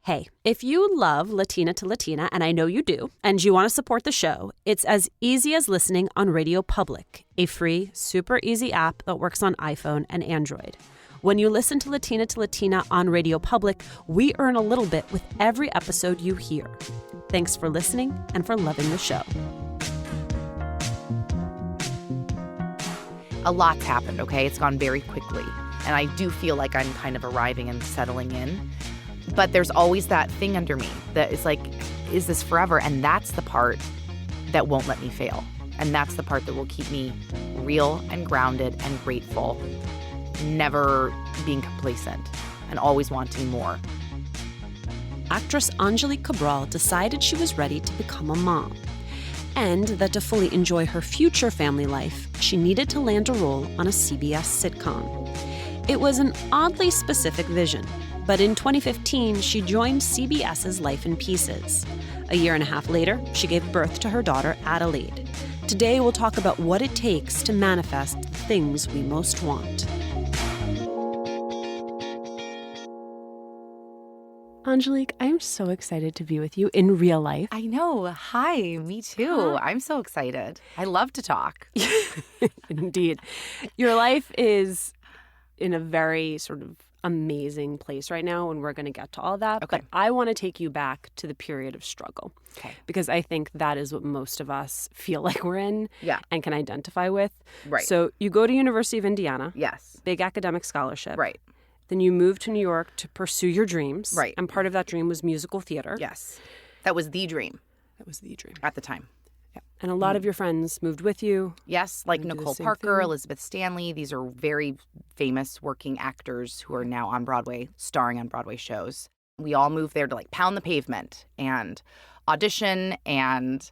Hey, if you love Latina to Latina, and I know you do, and you want to support the show, it's as easy as listening on Radio Public, a free, super easy app that works on iPhone and Android. When you listen to Latina on Radio Public, we earn a little bit with every episode you hear. Thanks for listening and for loving the show. A lot's happened, okay? It's gone very quickly. And I do feel like I'm kind of arriving and settling in. But there's always that thing under me that is like, is this forever? And that's the part that won't let me fail. And that's the part that will keep me real and grounded and grateful, never being complacent and always wanting more. Actress Angelique Cabral decided she was ready to become a mom, and that to fully enjoy her future family life, she needed to land a role on a CBS sitcom. It was an oddly specific vision, but in 2015, she joined CBS's Life in Pieces. A year and a half later, she gave birth to her daughter, Adelaide. Today, we'll talk about what it takes to manifest the things we most want. Angelique, I'm so excited to be with you in real life. I know. Hi, me too. I'm so excited. I love to talk. Indeed. Your life is in a very sort of amazing place right now, and we're going to get to all that. Okay. But I want to take you back to the period of struggle. Okay. Because I think that is what most of us feel like we're in and can identify with. Right. So you go to University of Indiana. Yes. Big academic scholarship. Right. Then you moved to New York to pursue your dreams. Right. And part of that dream was musical theater. Yes. That was the dream. That was the dream. At the time. Yeah. And a lot of your friends moved with you. Yes, like Nicole Parker, Elizabeth Stanley. These are very famous working actors who are now on Broadway, starring on Broadway shows. We all moved there to like pound the pavement and audition, and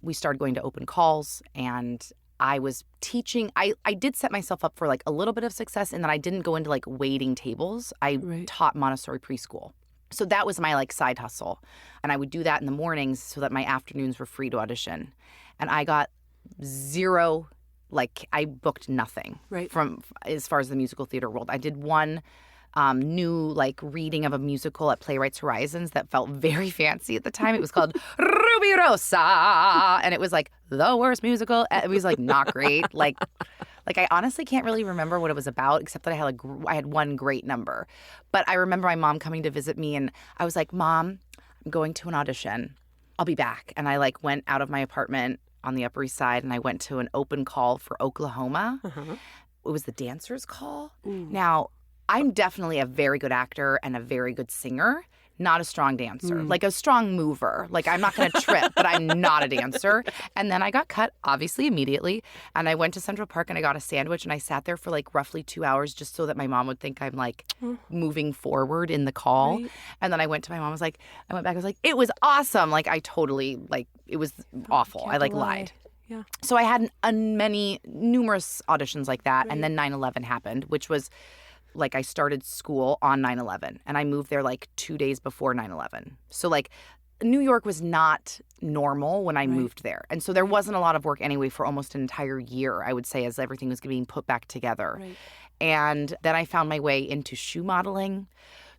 we started going to open calls, and I was teaching. I did set myself up for like a little bit of success in that I didn't go into like waiting tables. I taught Montessori preschool. So that was my like side hustle. And I would do that in the mornings so that my afternoons were free to audition. And I got zero, like I booked nothing from as far as the musical theater world. I did one new like reading of a musical at Playwrights Horizons that felt very fancy at the time. It was called Ruby Rosa. And it was like the worst musical. It was like not great. Like I honestly can't really remember what it was about, except that I had one great number. But I remember my mom coming to visit me, and I was like, Mom, I'm going to an audition. I'll be back. And I like went out of my apartment on the Upper East Side, and I went to an open call for Oklahoma. Uh-huh. It was the Dancers Call. Now, I'm definitely a very good actor and a very good singer. Not a strong dancer, like a strong mover. Like I'm not going to trip, but I'm not a dancer. And then I got cut, obviously, immediately. And I went to Central Park and I got a sandwich and I sat there for like roughly 2 hours just so that my mom would think I'm like moving forward in the call. Right. And then I went to my mom, I went back, I was like, it was awesome. Like I totally, like it was awful. I like lied. Yeah. So I had numerous auditions like that. Right. And then 9/11 happened, which was like I started school on 9/11 and I moved there like 2 days before 9/11. So like New York was not normal when I moved there. And so there wasn't a lot of work anyway for almost an entire year, I would say, as everything was being put back together. Right. And then I found my way into shoe modeling.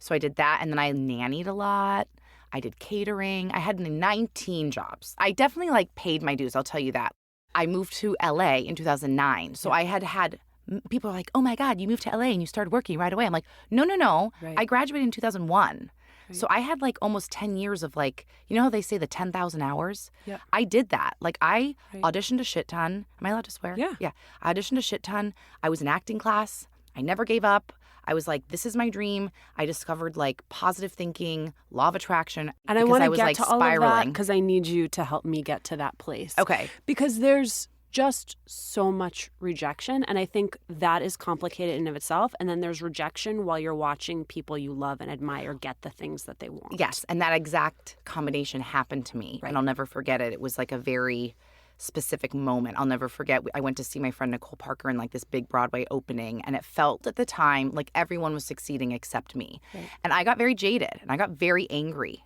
So I did that, and then I nannied a lot. I did catering. I had 19 jobs. I definitely like paid my dues, I'll tell you that. I moved to LA in 2009. So I had people are like, oh my God, you moved to LA and you started working right away. I'm like, no. Right. I graduated in 2001. Right. So I had like almost 10 years of like, you know how they say the 10,000 hours? Yeah. I did that. Like I auditioned a shit ton. Am I allowed to swear? Yeah. Yeah. I auditioned a shit ton. I was in acting class. I never gave up. I was like, this is my dream. I discovered like positive thinking, law of attraction. And I want to get like to all of that because I need you to help me get to that place. Okay. Because there's just so much rejection. And I think that is complicated in of itself. And then there's rejection while you're watching people you love and admire get the things that they want. Yes. And that exact combination happened to me. Right. And I'll never forget it. It was like a very specific moment. I'll never forget. I went to see my friend Nicole Parker in like this big Broadway opening. And it felt at the time like everyone was succeeding except me. Right. And I got very jaded and I got very angry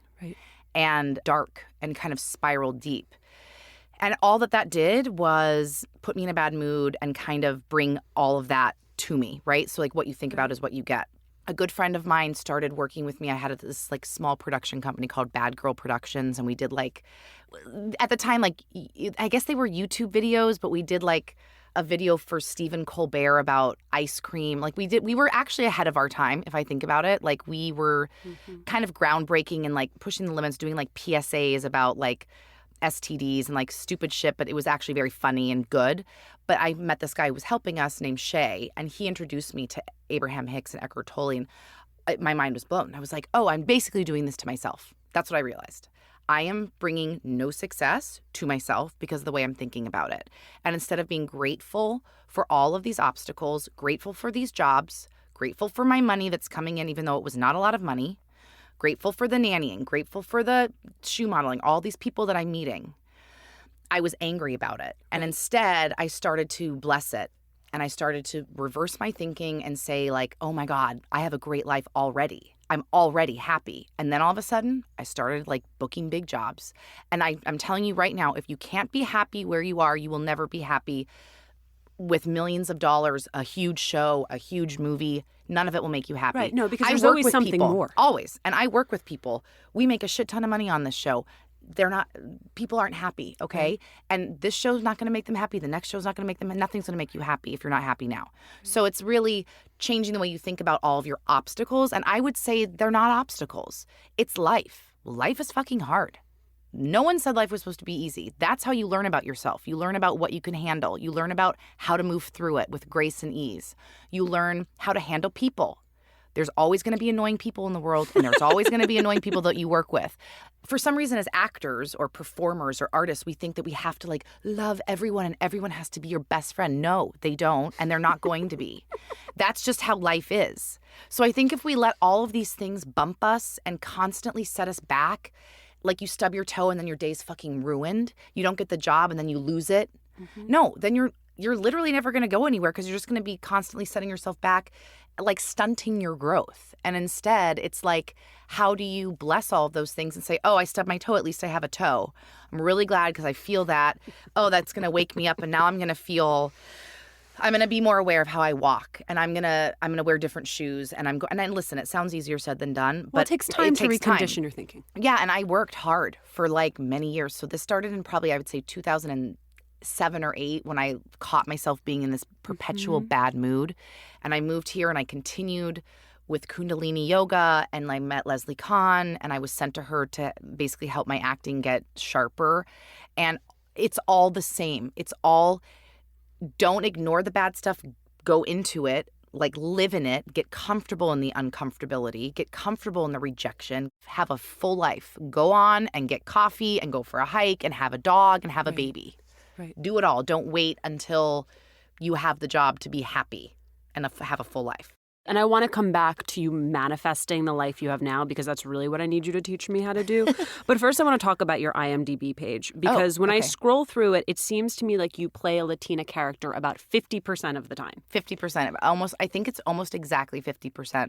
and dark and kind of spiraled deep. And all that did was put me in a bad mood and kind of bring all of that to me, right? So like what you think about is what you get. a good friend of mine started working with me. I had this like small production company called Bad Girl Productions, and we did like, at the time, like I guess they were YouTube videos, but we did like a video for Stephen Colbert about ice cream. Like we were actually ahead of our time, if I think about it. Like we were kind of groundbreaking and like pushing the limits, doing like PSAs about like STDs and like stupid shit, but it was actually very funny and good. But I met this guy who was helping us named Shay, and he introduced me to Abraham Hicks and Eckhart Tolle, and my mind was blown. I was like, oh, I'm basically doing this to myself. That's what I realized. I am bringing no success to myself because of the way I'm thinking about it. And instead of being grateful for all of these obstacles, grateful for these jobs, grateful for my money that's coming in, even though it was not a lot of money, grateful for the nannying, grateful for the shoe modeling, all these people that I'm meeting, I was angry about it. And instead, I started to bless it. And I started to reverse my thinking and say like, oh my God, I have a great life already. I'm already happy. And then all of a sudden, I started like booking big jobs. And I'm telling you right now, if you can't be happy where you are, you will never be happy with millions of dollars, a huge show, a huge movie. None of it will make you happy. Right. No, because there's always something people, more. Always. And I work with people. We make a shit ton of money on this show. People aren't happy, okay? Right. And this show's not going to make them happy. The next show's not going to make them, nothing's going to make you happy if you're not happy now. So it's really changing the way you think about all of your obstacles. And I would say they're not obstacles. It's life. Life is fucking hard. No one said life was supposed to be easy. That's how you learn about yourself. You learn about what you can handle. You learn about how to move through it with grace and ease. You learn how to handle people. There's always going to be annoying people in the world, and there's always going to be annoying people that you work with. For some reason, as actors or performers or artists, we think that we have to like love everyone and everyone has to be your best friend. No, they don't, and they're not going to be. That's just how life is. So I think if we let all of these things bump us and constantly set us back, like you stub your toe and then your day's fucking ruined, you don't get the job and then you lose it. No, then you're literally never going to go anywhere because you're just going to be constantly setting yourself back, like stunting your growth. And instead, it's like, how do you bless all of those things and say, oh, I stubbed my toe, at least I have a toe. I'm really glad because I feel that. Oh, that's going to wake me up. And now I'm going to be more aware of how I walk, and I'm going to wear different shoes. And and listen, it sounds easier said than done, but it takes time to recondition your thinking. Yeah. And I worked hard for like many years. So this started in probably, I would say 2007 or 8 when I caught myself being in this perpetual bad mood. And I moved here and I continued with Kundalini yoga, and I met Leslie Kahn, and I was sent to her to basically help my acting get sharper. And it's all the same. It's all, don't ignore the bad stuff, go into it, like live in it, get comfortable in the uncomfortability, get comfortable in the rejection, have a full life, go on and get coffee and go for a hike and have a dog and have a baby. Right. Do it all. Don't wait until you have the job to be happy and have a full life. And I want to come back to you manifesting the life you have now, because that's really what I need you to teach me how to do. But first, I want to talk about your IMDb page, because when I scroll through it, it seems to me like you play a Latina character about 50% of the time. 50%. Almost. I think it's almost exactly 50%.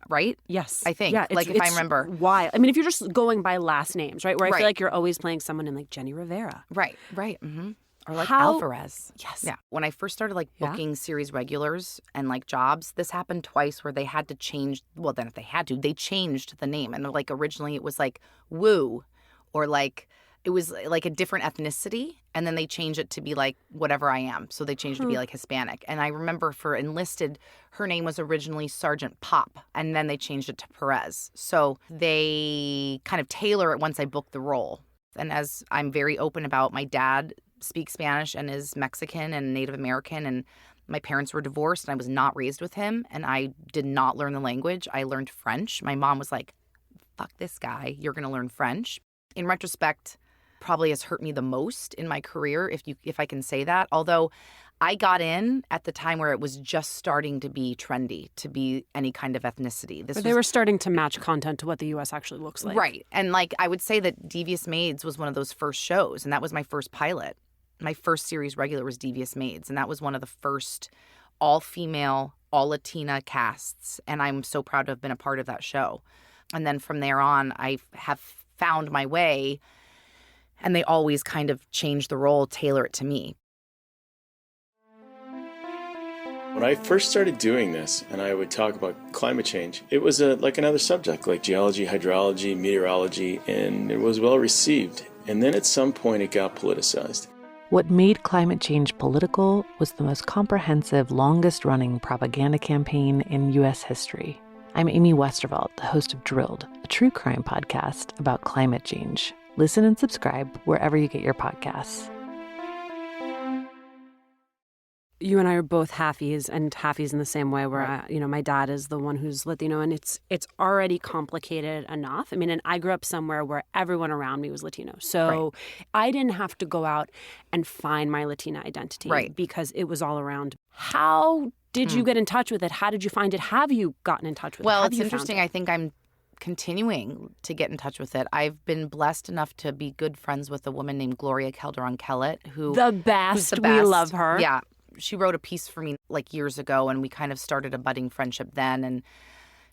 Right? Yes. I think. Yeah, like, if I remember. Why? I mean, if you're just going by last names, right? Where I Right. feel like you're always playing someone in like Jenny Rivera. Right. Mm-hmm. Or like How- Alvarez. Yes. Yeah. When I first started like booking series regulars and like jobs, this happened twice where they had to change. Well, then if they had to, they changed the name. And like originally it was like Woo, or like it was like a different ethnicity. And then they changed it to be like whatever I am. So they changed it to be like Hispanic. And I remember for enlisted, her name was originally Sergeant Pop. And then they changed it to Perez. So they kind of tailor it once I book the role. And as I'm very open about, my dad speaks Spanish and is Mexican and Native American, and my parents were divorced and I was not raised with him, and I did not learn the language. I learned French. My mom was like, fuck this guy, you're going to learn French. In retrospect, probably has hurt me the most in my career, if I can say that. Although I got in at the time where it was just starting to be trendy to be any kind of ethnicity. They were starting to match content to what the U.S. actually looks like. Right. And like I would say that Devious Maids was one of those first shows, and that was my first pilot. My first series regular was Devious Maids, and that was one of the first all-female, all-Latina casts, and I'm so proud to have been a part of that show. And then from there on, I have found my way, and they always kind of change the role, tailor it to me. When I first started doing this and I would talk about climate change, it was like another subject like geology, hydrology, meteorology, and it was well received. And then at some point it got politicized. What made climate change political was the most comprehensive, longest-running propaganda campaign in U.S. history. I'm Amy Westervelt, the host of Drilled, a true crime podcast about climate change. Listen and subscribe wherever you get your podcasts. You and I are both halfies, and halfies in the same way where, Right. my dad is the one who's Latino, and it's already complicated enough. I mean, and I grew up somewhere where everyone around me was Latino. So I didn't have to go out and find my Latina identity because it was all around. How did you get in touch with it? How did you find it? Have you gotten in touch with it? Well, Have it's you interesting. found it? I think I'm continuing to get in touch with it. I've been blessed enough to be good friends with a woman named Gloria Calderon-Kellett, who's The best. the We best. love her. Yeah. She wrote a piece for me like years ago, and we kind of started a budding friendship then. And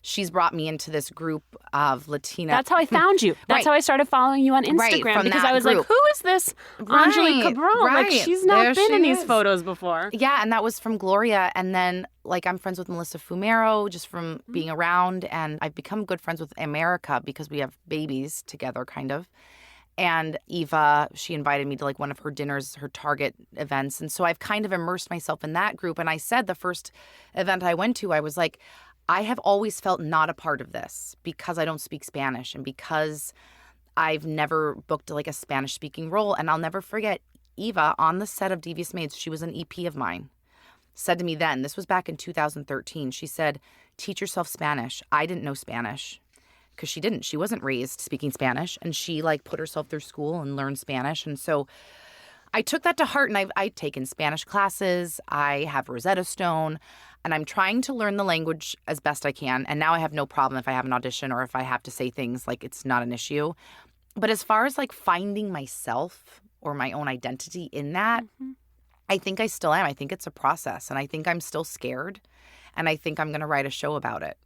she's brought me into this group of Latina. That's how I found you. That's how I started following you on Instagram from because that I was group. like, who is this Angelique Cabral? Like, she's not There been she in these is. photos before. Yeah, and that was from Gloria. And then, like, I'm friends with Melissa Fumero just from being around. And I've become good friends with America because we have babies together, kind of. And Eva, she invited me to like one of her dinners, her Target events. And so I've kind of immersed myself in that group. And I said the first event I went to, I was like, I have always felt not a part of this because I don't speak Spanish and because I've never booked like a Spanish speaking role. And I'll never forget Eva on the set of Devious Maids. She was an EP of mine. Said to me then, this was back in 2013. She said, teach yourself Spanish. I didn't know Spanish. Because she didn't. She wasn't raised speaking Spanish, and she like put herself through school and learned Spanish. And so I took that to heart, and I've taken Spanish classes. I have Rosetta Stone, and I'm trying to learn the language as best I can. And now I have no problem if I have an audition or if I have to say things, like it's not an issue. But as far as like finding myself or my own identity in that, I think I still am. I think it's a process, and I think I'm still scared, and I think I'm going to write a show about it.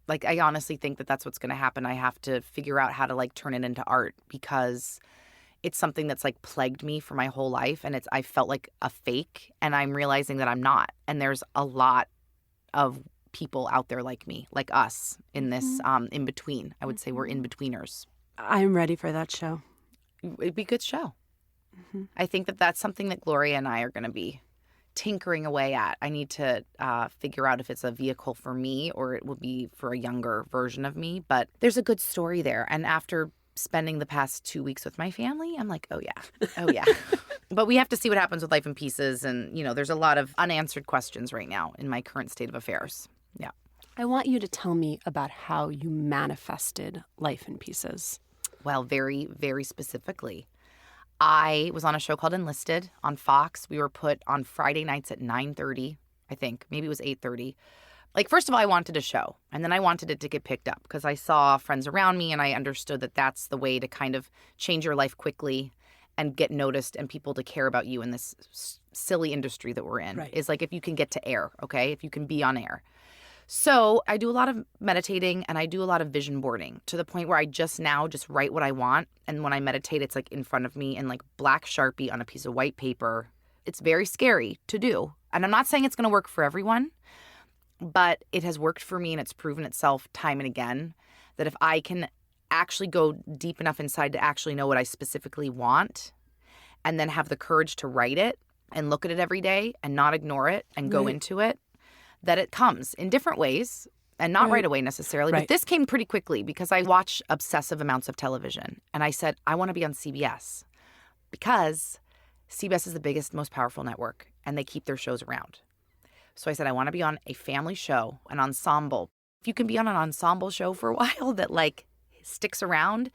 Like, I honestly think that that's what's going to happen. I have to figure out how to, like, turn it into art because it's something that's, like, plagued me for my whole life. And I felt like a fake, and I'm realizing that I'm not. And there's a lot of people out there like me, like us, in this in-between. I would say we're in-betweeners. I'm ready for that show. It'd be a good show. I think that that's something that Gloria and I are going to be tinkering away at. I need to figure out if it's a vehicle for me or it will be for a younger version of me. But there's a good story there. And after spending the past 2 weeks with my family, I'm like, oh, yeah. But we have to see what happens with Life in Pieces. And, there's a lot of unanswered questions right now in my current state of affairs. Yeah. I want you to tell me about how you manifested Life in Pieces. Well, very, very specifically. I was on a show called Enlisted on Fox. We were put on Friday nights at 9:30, I think. Maybe it was 8:30. Like, first of all, I wanted a show. And then I wanted it to get picked up because I saw friends around me and I understood that that's the way to kind of change your life quickly and get noticed and people to care about you in this silly industry that we're in. Is like if you can get to air, okay? If you can be on air. So I do a lot of meditating and I do a lot of vision boarding to the point where I just write what I want. And when I meditate, it's like in front of me in like black Sharpie on a piece of white paper. It's very scary to do. And I'm not saying it's going to work for everyone, but it has worked for me and it's proven itself time and again that if I can actually go deep enough inside to actually know what I specifically want and then have the courage to write it and look at it every day and not ignore it and go into it, that it comes in different ways and not right away necessarily. But this came pretty quickly because I watch obsessive amounts of television. And I said, I want to be on CBS because CBS is the biggest, most powerful network and they keep their shows around. So I said, I want to be on a family show, an ensemble. If you can be on an ensemble show for a while that like sticks around,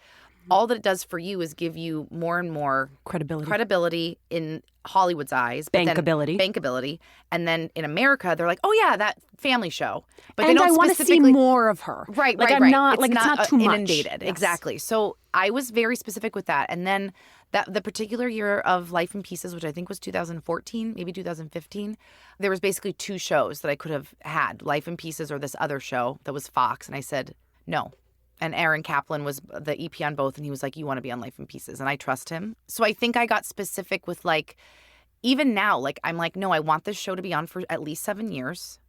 all that it does for you is give you more and more credibility in Hollywood's eyes. Bankability. And then in America, they're like, oh, yeah, that family show. But and they don't I want to see more of her. Right. I'm not, it's not too much. Inundated. Yes. Exactly. So I was very specific with that. And then the particular year of Life in Pieces, which I think was 2014, maybe 2015, there was basically two shows that I could have had, Life in Pieces or this other show that was Fox. And I said, no. And Aaron Kaplan was the EP on both. And he was like, you want to be on Life in Pieces. And I trust him. So I think I got specific with like, even now, like, I'm like, no, I want this show to be on for at least 7 years.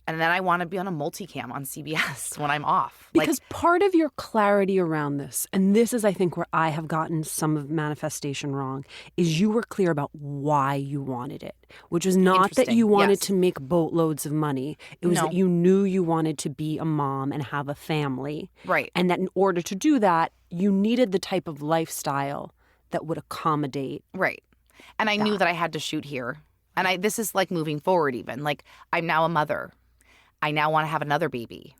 And then I want to be on a multicam on CBS when I'm off. Because part of your clarity around this, and this is, I think, where I have gotten some of manifestation wrong, is you were clear about why you wanted it, which was not that you wanted to make boatloads of money. It was that you knew you wanted to be a mom and have a family. Right. And that in order to do that, you needed the type of lifestyle that would accommodate. Right. And I knew that I had to shoot here. And this is like moving forward even. Like, I'm now a mother. I now want to have another baby.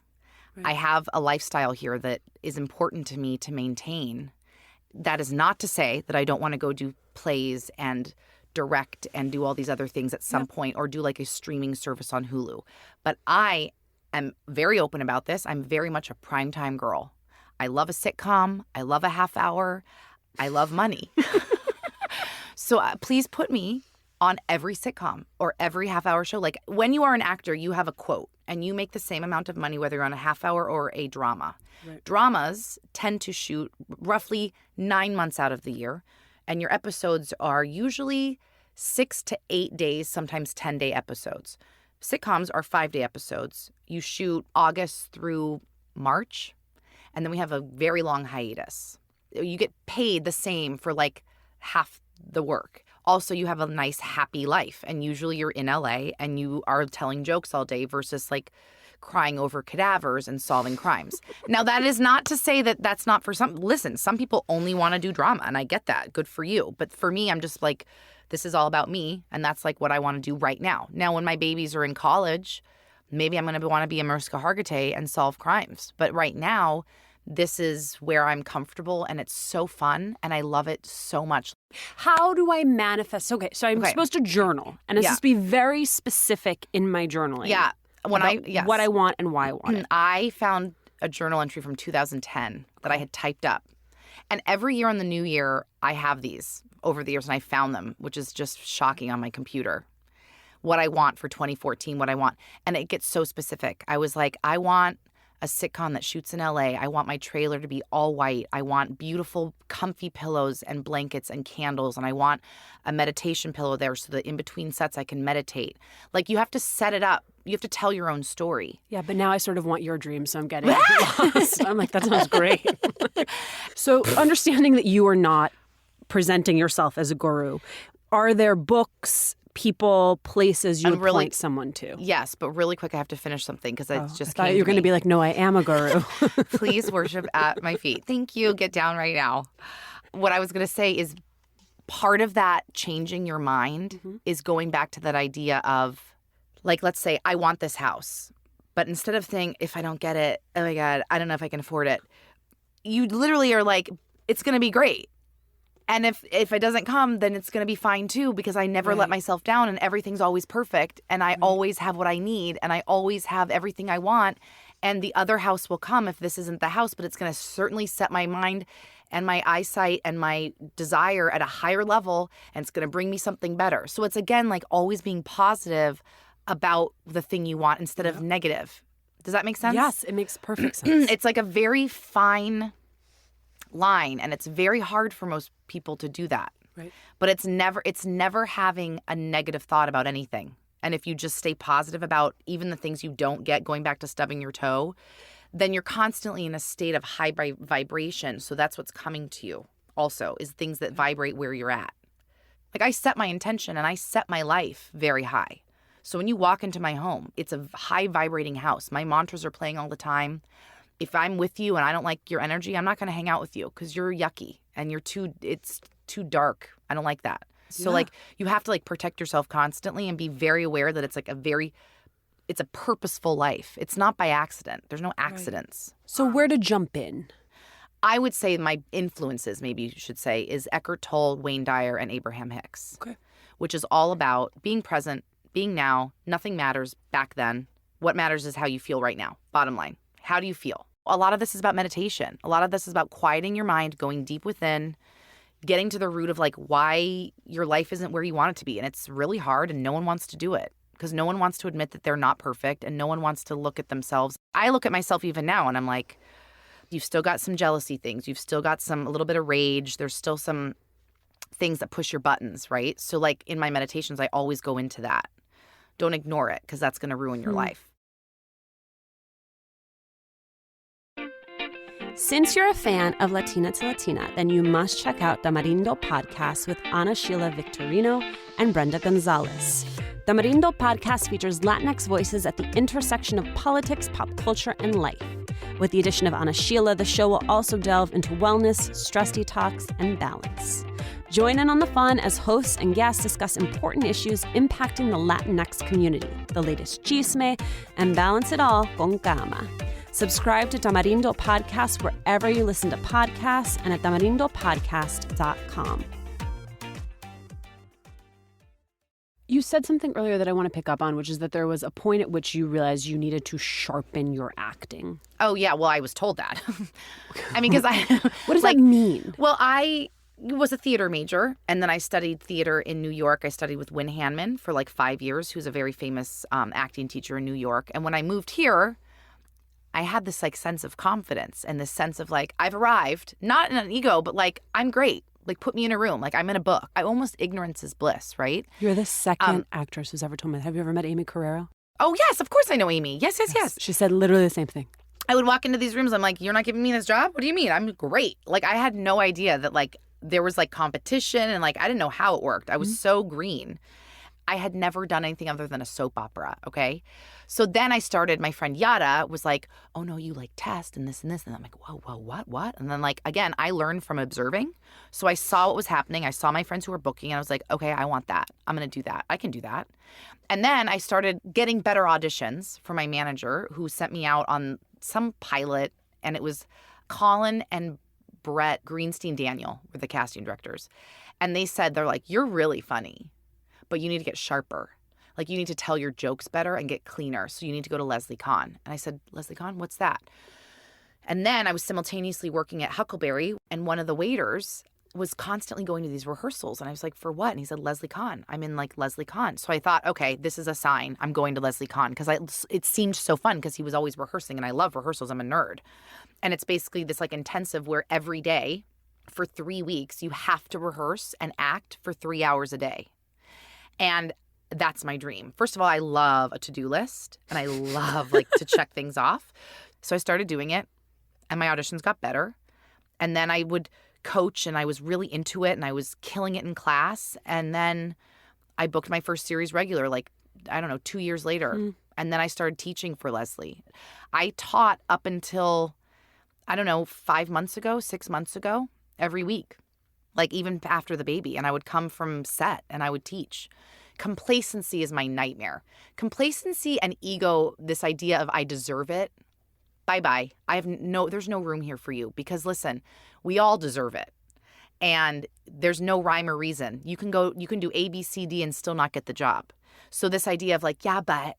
Right. I have a lifestyle here that is important to me to maintain. That is not to say that I don't want to go do plays and direct and do all these other things at some point, or do like a streaming service on Hulu. But I am very open about this. I'm very much a primetime girl. I love a sitcom. I love a half hour. I love money. So please put me on every sitcom or every half-hour show. Like, when you are an actor, you have a quote, and you make the same amount of money whether you're on a half-hour or a drama. Right. Dramas tend to shoot roughly 9 months out of the year, and your episodes are usually 6 to 8 days, sometimes 10-day episodes. Sitcoms are 5-day episodes. You shoot August through March, and then we have a very long hiatus. You get paid the same for like half the work. Also, you have a nice, happy life, and usually you're in LA and you are telling jokes all day versus like crying over cadavers and solving crimes. Now, that is not to say that that's not for some. Listen, some people only want to do drama, and I get that. Good for you. But for me, I'm just like, this is all about me, and that's like what I want to do right now. Now, when my babies are in college, maybe I'm going to want to be a Mariska Hargitay and solve crimes. But right now, this is where I'm comfortable, and it's so fun, and I love it so much. How do I manifest? Okay, so I'm supposed to journal, and it's supposed to be very specific in my journaling. Yeah. What I want and why I want it. I found a journal entry from 2010 that I had typed up. And every year on the new year, I have these over the years, and I found them, which is just shocking on my computer. What I want for 2014, what I want. And it gets so specific. I was like, I want a sitcom that shoots in LA. I want my trailer to be all white. I want beautiful, comfy pillows and blankets and candles. And I want a meditation pillow there so that in between sets I can meditate. Like, you have to set it up. You have to tell your own story. Yeah, but now I sort of want your dream, so I'm getting lost. I'm like, that sounds great. So understanding that you are not presenting yourself as a guru, are there books, people, places you would point someone to? Yes, but really quick, I have to finish something because I just thought you were going to be like, no, I am a guru. Please worship at my feet. Thank you. Get down right now. What I was going to say is part of that changing your mind is going back to that idea of, like, let's say I want this house, but instead of saying, if I don't get it, oh my God, I don't know if I can afford it, you literally are like, it's going to be great. And if it doesn't come, then it's going to be fine too, because I never let myself down and everything's always perfect. And I always have what I need and I always have everything I want. And the other house will come if this isn't the house, but it's going to certainly set my mind and my eyesight and my desire at a higher level. And it's going to bring me something better. So it's, again, like always being positive about the thing you want instead of negative. Does that make sense? Yes, it makes perfect sense. It's like a very fine line, and it's very hard for most people to do that. Right. But it's never having a negative thought about anything. And if you just stay positive about even the things you don't get, going back to stubbing your toe, then you're constantly in a state of high vibration. So that's what's coming to you also, is things that vibrate where you're at. Like, I set my intention and I set my life very high. So when you walk into my home, it's a high vibrating house. My mantras are playing all the time. If I'm with you and I don't like your energy, I'm not going to hang out with you because you're yucky and it's too dark. I don't like that. So like, you have to like protect yourself constantly and be very aware that it's like it's a purposeful life. It's not by accident. There's no accidents. Right. So where to jump in? I would say my influences, maybe you should say, is Eckhart Tolle, Wayne Dyer, and Abraham Hicks. Okay. Which is all about being present, being now. Nothing matters back then. What matters is how you feel right now. Bottom line. How do you feel? A lot of this is about meditation. A lot of this is about quieting your mind, going deep within, getting to the root of like why your life isn't where you want it to be. And it's really hard and no one wants to do it because no one wants to admit that they're not perfect and no one wants to look at themselves. I look at myself even now and I'm like, you've still got some jealousy things. You've still got a little bit of rage. There's still some things that push your buttons, right? So like in my meditations, I always go into that. Don't ignore it because that's going to ruin your life. Since you're a fan of Latina to Latina, then you must check out Tamarindo Podcast with Ana Sheila Victorino and Brenda Gonzalez. Tamarindo Podcast features Latinx voices at the intersection of politics, pop culture, and life. With the addition of Ana Sheila, the show will also delve into wellness, stress detox, and balance. Join in on the fun as hosts and guests discuss important issues impacting the Latinx community, the latest chisme, and balance it all con calma. Subscribe to Tamarindo Podcast wherever you listen to podcasts and at tamarindopodcast.com. You said something earlier that I want to pick up on, which is that there was a point at which you realized you needed to sharpen your acting. Oh, yeah. Well, I was told that. I mean, because What does that mean? Well, I was a theater major, and then I studied theater in New York. I studied with Win Hanman for like 5 years, who's a very famous acting teacher in New York. And when I moved here, I had this like sense of confidence and this sense of like, I've arrived, not in an ego, but like, I'm great. Like, put me in a room. Like, I'm in a book. Ignorance is bliss, right? You're the second actress who's ever told me that. Have you ever met Amy Carrero? Oh, yes. Of course I know Amy. Yes. She said literally the same thing. I would walk into these rooms. I'm like, you're not giving me this job? What do you mean? I'm great. Like, I had no idea that, like, there was, like, competition. And, like, I didn't know how it worked. I was so green. I had never done anything other than a soap opera, okay? So then I started, my friend Yada was like, oh, no, you like test and this and this. And I'm like, whoa, what? And then like, again, I learned from observing. So I saw what was happening. I saw my friends who were booking and I was like, okay, I want that. I'm going to do that. I can do that. And then I started getting better auditions for my manager who sent me out on some pilot. And it was Colin and Brett Greenstein Daniel were the casting directors. And they said, they're like, you're really funny, but you need to get sharper. Like, you need to tell your jokes better and get cleaner. So you need to go to Leslie Kahn. And I said, Leslie Kahn, what's that? And then I was simultaneously working at Huckleberry, and one of the waiters was constantly going to these rehearsals. And I was like, for what? And he said, Leslie Kahn. I'm in like Leslie Kahn. So I thought, okay, this is a sign. I'm going to Leslie Kahn because it seemed so fun because he was always rehearsing and I love rehearsals. I'm a nerd. And it's basically this like intensive where every day for 3 weeks, you have to rehearse and act for 3 hours a day. And that's my dream. First of all, I love a to-do list and I love like to check things off. So I started doing it and my auditions got better. And then I would coach and I was really into it and I was killing it in class. And then I booked my first series regular, like, I don't know, 2 years later. And then I started teaching for Leslie. I taught up until, I don't know, 6 months ago, every week, like even after the baby. And I would come from set and I would teach. Complacency is my nightmare. Complacency and ego, this idea of I deserve it, bye-bye. There's no room here for you because listen, we all deserve it. And there's no rhyme or reason. You can do A, B, C, D and still not get the job. So this idea of like, yeah, but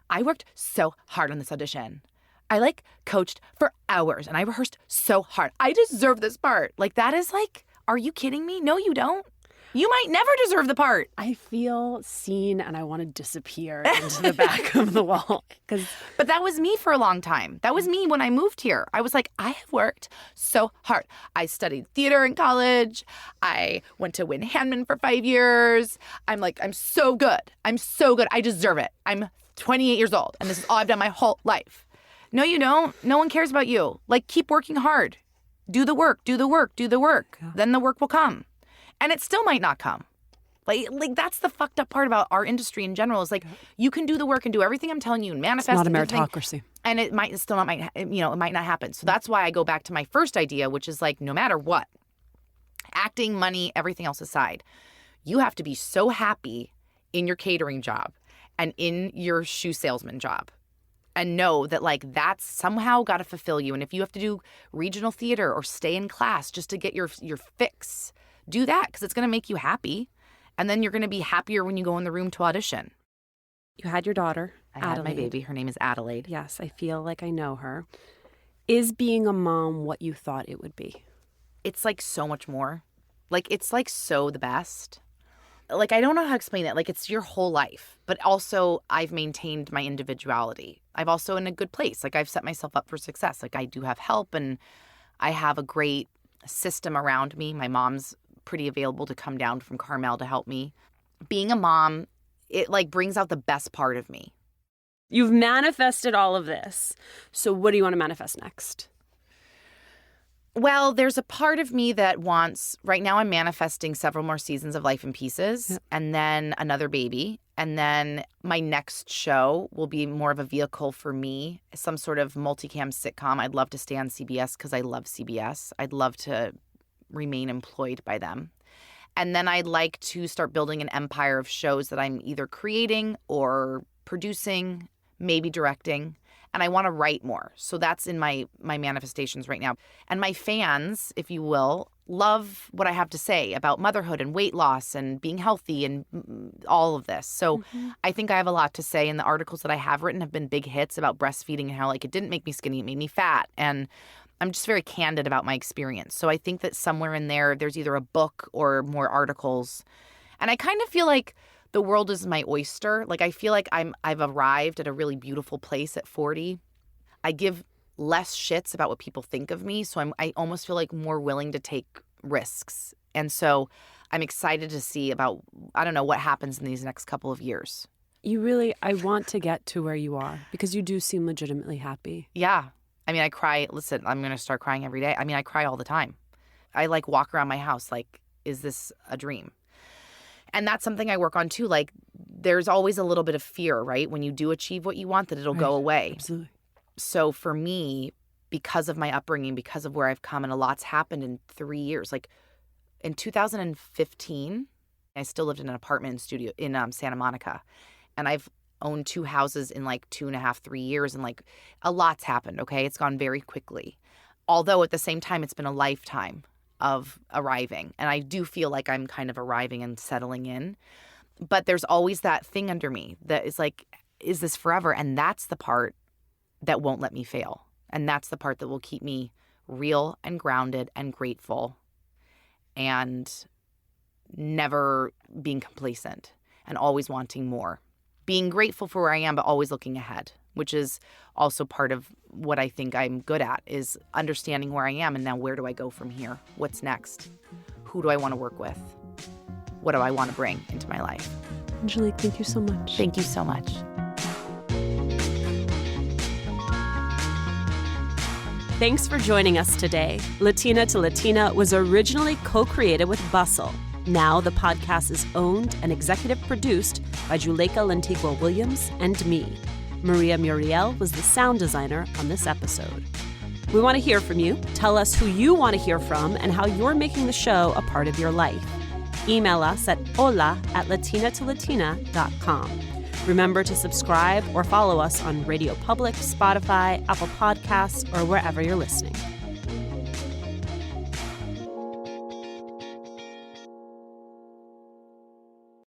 I worked so hard on this audition. I like coached for hours and I rehearsed so hard. I deserve this part. Like that is like, are you kidding me? No, you don't. You might never deserve the part. I feel seen and I want to disappear into the back of the wall. But that was me for a long time. That was me when I moved here. I was like, I have worked so hard. I studied theater in college. I went to Win Hanman for 5 years. I'm so good. I deserve it. I'm 28 years old and this is all I've done my whole life. No, you don't. No one cares about you. Like, keep working hard. Do the work. Yeah. Then the work will come. And it still might not come. Like that's the fucked up part about our industry in general is like you can do the work and do everything I'm telling you and manifest. It's not a meritocracy. And it might not happen. So that's why I go back to my first idea, which is like no matter what, acting, money, everything else aside, you have to be so happy in your catering job and in your shoe salesman job. And know that like that's somehow got to fulfill you. And if you have to do regional theater or stay in class just to get your fix, do that because it's going to make you happy. And then you're going to be happier when you go in the room to audition. You had your daughter, I had my baby. Her name is Adelaide. Yes, I feel like I know her. Is being a mom what you thought it would be? It's like so much more. Like it's like so the best. Like I don't know how to explain it. Like it's your whole life. But also I've maintained my individuality. I've also in a good place. Like I've set myself up for success. Like I do have help and I have a great system around me. My mom's pretty available to come down from Carmel to help me. Being a mom, it like brings out the best part of me. You've manifested all of this. So what do you want to manifest next? Well, there's a part of me that wants, right now I'm manifesting several more seasons of Life in Pieces and then another baby. And then my next show will be more of a vehicle for me, some sort of multicam sitcom. I'd love to stay on CBS because I love CBS. I'd love to remain employed by them. And then I'd like to start building an empire of shows that I'm either creating or producing, maybe directing. And I want to write more. So that's in my manifestations right now. And my fans, if you will, love what I have to say about motherhood and weight loss and being healthy and all of this. So I think I have a lot to say. And the articles that I have written have been big hits about breastfeeding and how like it didn't make me skinny, it made me fat. And I'm just very candid about my experience. So I think that somewhere in there's either a book or more articles. And I kind of feel like the world is my oyster. Like I feel like I've arrived at a really beautiful place at 40. I give less shits about what people think of me. So I almost feel like more willing to take risks. And so I'm excited to see about, I don't know, what happens in these next couple of years. I want to get to where you are because you do seem legitimately happy. Yeah. I mean, I cry. Listen, I'm going to start crying every day. I mean, I cry all the time. I like walk around my house like, is this a dream? And that's something I work on too. Like there's always a little bit of fear, right? When you do achieve what you want, that it'll go away. Absolutely. So for me, because of my upbringing, because of where I've come, and a lot's happened in 3 years. Like in 2015, I still lived in an apartment in Santa Monica. And I've owned 2 houses in like 2.5, 3 years. And like a lot's happened, okay? It's gone very quickly. Although at the same time, it's been a lifetime of arriving. And I do feel like I'm kind of arriving and settling in. But there's always that thing under me that is like, is this forever? And that's the part that won't let me fail. And that's the part that will keep me real and grounded and grateful and never being complacent and always wanting more. Being grateful for where I am, but always looking ahead, which is also part of what I think I'm good at, is understanding where I am and now where do I go from here? What's next? Who do I want to work with? What do I want to bring into my life? Angelique, thank you so much. Thank you so much. Thanks for joining us today. Latina to Latina was originally co-created with Bustle. Now the podcast is owned and executive produced by Juleka Lantigua Williams and me. Maria Muriel was the sound designer on this episode. We want to hear from you. Tell us who you want to hear from and how you're making the show a part of your life. Email us at hola@latinatolatina.com. Remember to subscribe or follow us on Radio Public, Spotify, Apple Podcasts, or wherever you're listening.